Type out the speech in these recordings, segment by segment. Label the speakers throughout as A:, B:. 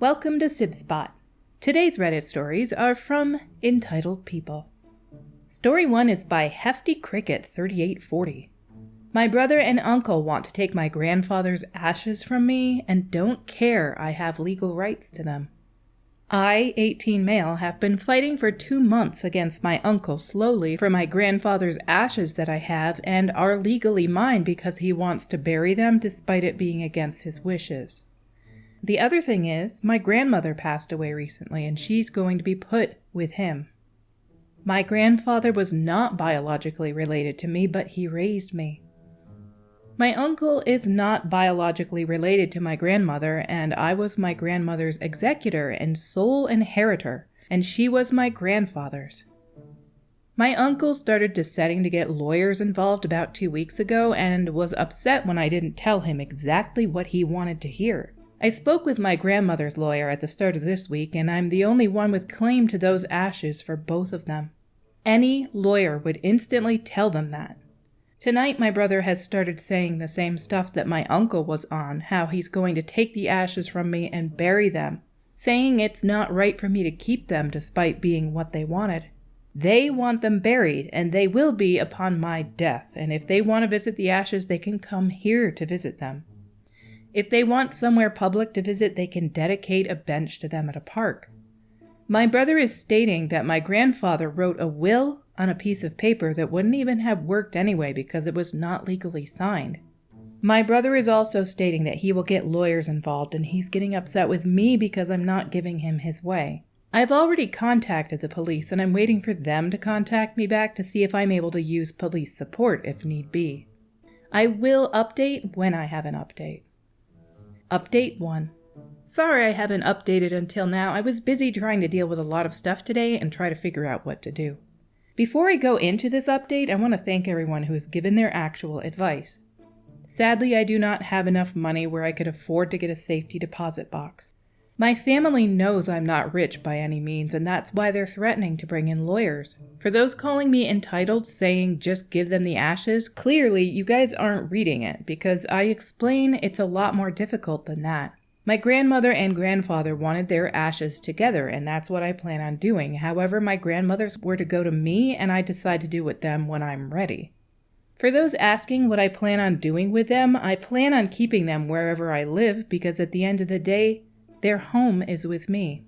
A: Welcome to Sib Spot. Today's Reddit stories are from Entitled People. Story 1 is by Hefty Cricket 3840. My brother and uncle want to take my grandfather's ashes from me and don't care I have legal rights to them. I, 18 male, have been fighting for 2 months against my uncle slowly for my grandfather's ashes that I have and are legally mine because he wants to bury them despite it being against his wishes. The other thing is, my grandmother passed away recently and she's going to be put with him. My grandfather was not biologically related to me, but he raised me. My uncle is not biologically related to my grandmother, and I was my grandmother's executor and sole inheritor, and she was my grandfather's. My uncle started deciding to get lawyers involved about 2 weeks ago and was upset when I didn't tell him exactly what he wanted to hear. I spoke with my grandmother's lawyer at the start of this week, and I'm the only one with claim to those ashes for both of them. Any lawyer would instantly tell them that. Tonight, my brother has started saying the same stuff that my uncle was on, how he's going to take the ashes from me and bury them, saying it's not right for me to keep them despite being what they wanted. They want them buried, and they will be upon my death, and if they want to visit the ashes, they can come here to visit them. If they want somewhere public to visit, they can dedicate a bench to them at a park. My brother is stating that my grandfather wrote a will on a piece of paper that wouldn't even have worked anyway because it was not legally signed. My brother is also stating that he will get lawyers involved and he's getting upset with me because I'm not giving him his way. I've already contacted the police and I'm waiting for them to contact me back to see if I'm able to use police support if need be. I will update when I have an update. Update 1. Sorry I haven't updated until now. I was busy trying to deal with a lot of stuff today and try to figure out what to do. Before I go into this update, I want to thank everyone who has given their actual advice. Sadly, I do not have enough money where I could afford to get a safety deposit box. My family knows I'm not rich by any means, and that's why they're threatening to bring in lawyers. For those calling me entitled, saying just give them the ashes, clearly you guys aren't reading it, because I explain it's a lot more difficult than that. My grandmother and grandfather wanted their ashes together, and that's what I plan on doing. However, my grandmother's were to go to me, and I decide to do with them when I'm ready. For those asking what I plan on doing with them, I plan on keeping them wherever I live, because at the end of the day, their home is with me.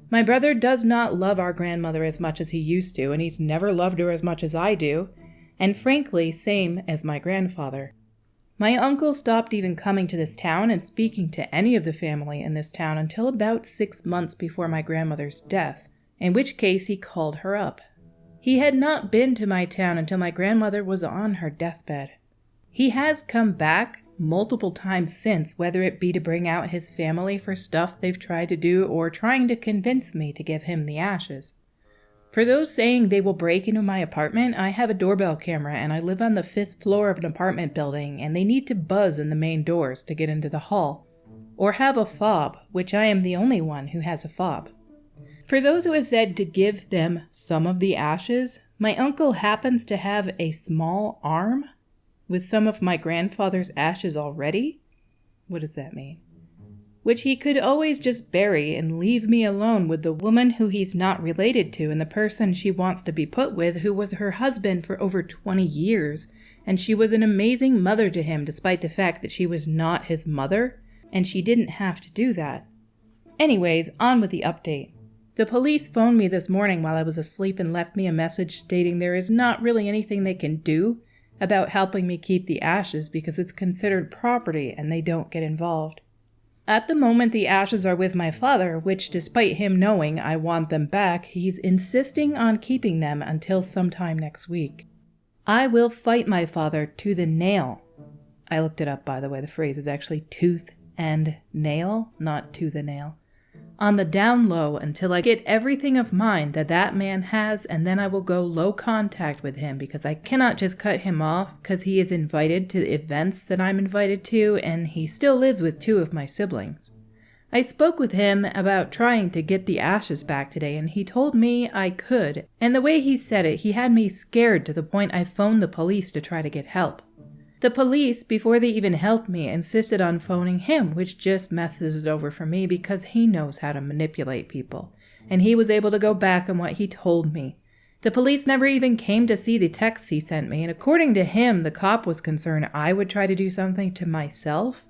A: My brother does not love our grandmother as much as he used to, and he's never loved her as much as I do, and frankly, same as my grandfather. My uncle stopped even coming to this town and speaking to any of the family in this town until about 6 months before my grandmother's death, in which case he called her up. He had not been to my town until my grandmother was on her deathbed. He has come back multiple times since, whether it be to bring out his family for stuff they've tried to do or trying to convince me to give him the ashes. For those saying they will break into my apartment, I have a doorbell camera and I live on the 5th floor of an apartment building and they need to buzz in the main doors to get into the hall, or have a fob, which I am the only one who has a fob. For those who have said to give them some of the ashes, my uncle happens to have a small arm with some of my grandfather's ashes already? What does that mean? Which he could always just bury and leave me alone with the woman who he's not related to and the person she wants to be put with, who was her husband for over 20 years, and she was an amazing mother to him despite the fact that she was not his mother, and she didn't have to do that. Anyways, on with the update. The police phoned me this morning while I was asleep and left me a message stating there is not really anything they can do about helping me keep the ashes because it's considered property and they don't get involved. At the moment, the ashes are with my father, which despite him knowing I want them back, he's insisting on keeping them until sometime next week. I will fight my father to the nail. I looked it up, by the way. The phrase is actually tooth and nail, not to the nail. On the down low until I get everything of mine that that man has, and then I will go low contact with him because I cannot just cut him off because he is invited to events that I'm invited to and he still lives with 2 of my siblings. I spoke with him about trying to get the ashes back today and he told me I could, and the way he said it, he had me scared to the point I phoned the police to try to get help. The police, before they even helped me, insisted on phoning him, which just messes it over for me because he knows how to manipulate people. And he was able to go back on what he told me. The police never even came to see the texts he sent me, and according to him, the cop was concerned I would try to do something to myself.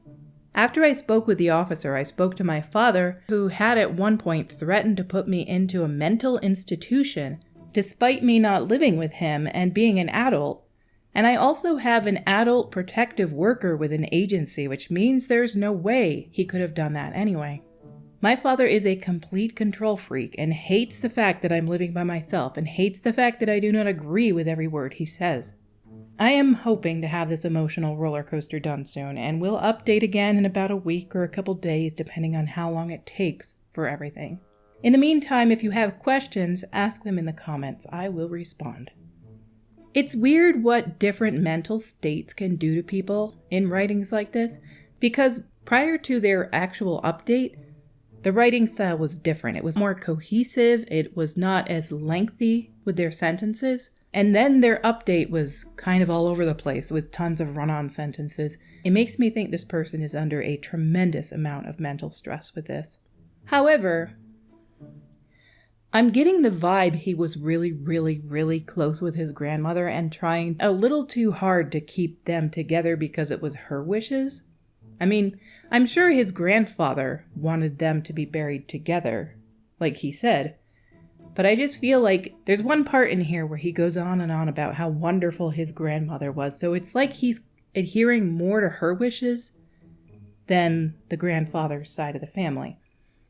A: After I spoke with the officer, I spoke to my father, who had at one point threatened to put me into a mental institution, despite me not living with him and being an adult. And I also have an adult protective worker with an agency, which means there's no way he could have done that anyway. My father is a complete control freak and hates the fact that I'm living by myself and hates the fact that I do not agree with every word he says. I am hoping to have this emotional roller coaster done soon, and we'll update again in about a week or a couple days depending on how long it takes for everything. In the meantime, if you have questions, ask them in the comments. I will respond. It's weird what different mental states can do to people in writings like this, because prior to their actual update, the writing style was different. It was more cohesive, it was not as lengthy with their sentences, and then their update was kind of all over the place with tons of run-on sentences. It makes me think this person is under a tremendous amount of mental stress with this. However, I'm getting the vibe he was really close with his grandmother and trying a little too hard to keep them together because it was her wishes. I mean, I'm sure his grandfather wanted them to be buried together, like he said. But I just feel like there's one part in here where he goes on and on about how wonderful his grandmother was. So it's like he's adhering more to her wishes than the grandfather's side of the family.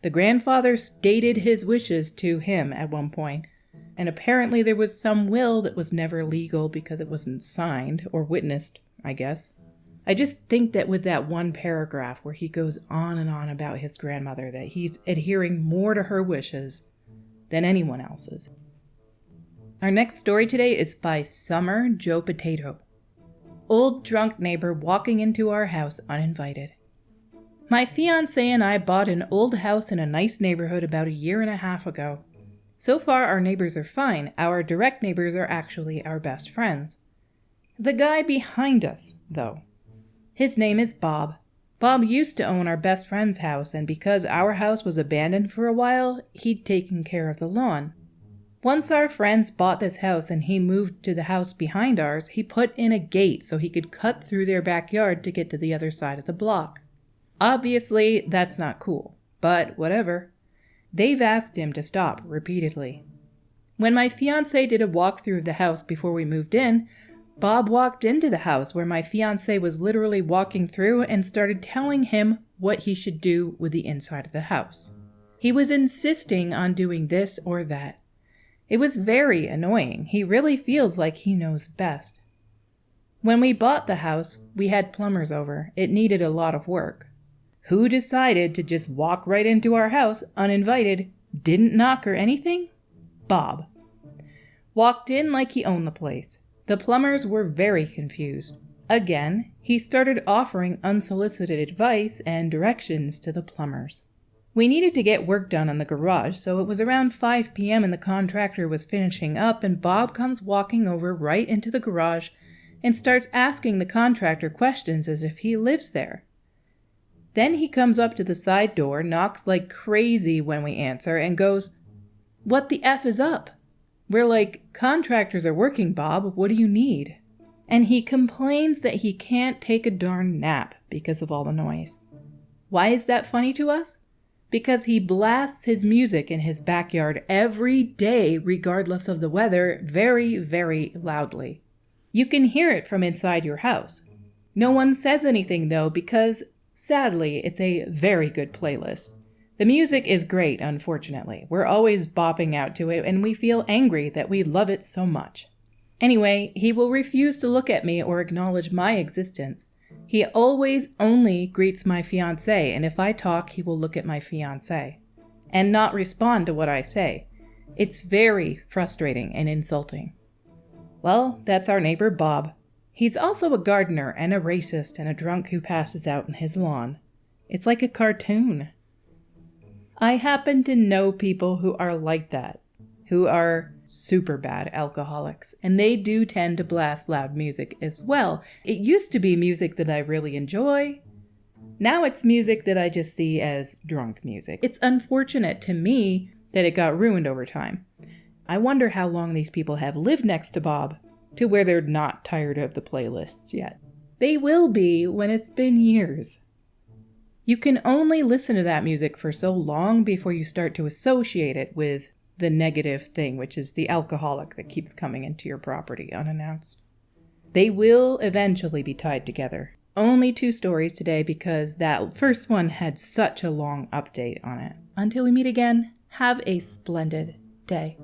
A: The grandfather stated his wishes to him at one point, and apparently there was some will that was never legal because it wasn't signed or witnessed, I guess. I just think that with that one paragraph where he goes on and on about his grandmother, that he's adhering more to her wishes than anyone else's. Our next story today is by Summer Joe Potato. Old drunk neighbor walking into our house uninvited. My fiancé and I bought an old house in a nice neighborhood about 1.5 years ago. So far, our neighbors are fine. Our direct neighbors are actually our best friends. The guy behind us, though. His name is Bob. Bob used to own our best friend's house, and because our house was abandoned for a while, he'd taken care of the lawn. Once our friends bought this house and he moved to the house behind ours, he put in a gate so he could cut through their backyard to get to the other side of the block. Obviously, that's not cool, but whatever. They've asked him to stop repeatedly. When my fiancé did a walkthrough of the house before we moved in, Bob walked into the house where my fiancé was literally walking through and started telling him what he should do with the inside of the house. He was insisting on doing this or that. It was very annoying. He really feels like he knows best. When we bought the house, we had plumbers over. It needed a lot of work. Who decided to just walk right into our house uninvited, didn't knock or anything? Bob. Walked in like he owned the place. The plumbers were very confused. Again, he started offering unsolicited advice and directions to the plumbers. We needed to get work done on the garage, so it was around 5 p.m. and the contractor was finishing up, and Bob comes walking over right into the garage and starts asking the contractor questions as if he lives there. Then he comes up to the side door, knocks like crazy when we answer, and goes, "What the F is up?" We're like, "Contractors are working, Bob. What do you need?" And he complains that he can't take a darn nap because of all the noise. Why is that funny to us? Because he blasts his music in his backyard every day, regardless of the weather, very loudly. You can hear it from inside your house. No one says anything though, because sadly, it's a very good playlist. The music is great, unfortunately. We're always bopping out to it, and we feel angry that we love it so much. Anyway, he will refuse to look at me or acknowledge my existence. He always only greets my fiancé, and if I talk, he will look at my fiancé and not respond to what I say. It's very frustrating and insulting. Well, that's our neighbor Bob. He's also a gardener and a racist and a drunk who passes out on his lawn. It's like a cartoon. I happen to know people who are like that, who are super bad alcoholics, and they do tend to blast loud music as well. It used to be music that I really enjoy. Now it's music that I just see as drunk music. It's unfortunate to me that it got ruined over time. I wonder how long these people have lived next to Bob to where they're not tired of the playlists yet. They will be when it's been years. You can only listen to that music for so long before you start to associate it with the negative thing, which is the alcoholic that keeps coming into your property unannounced. They will eventually be tied together. Only 2 stories today because that first one had such a long update on it. Until we meet again, have a splendid day.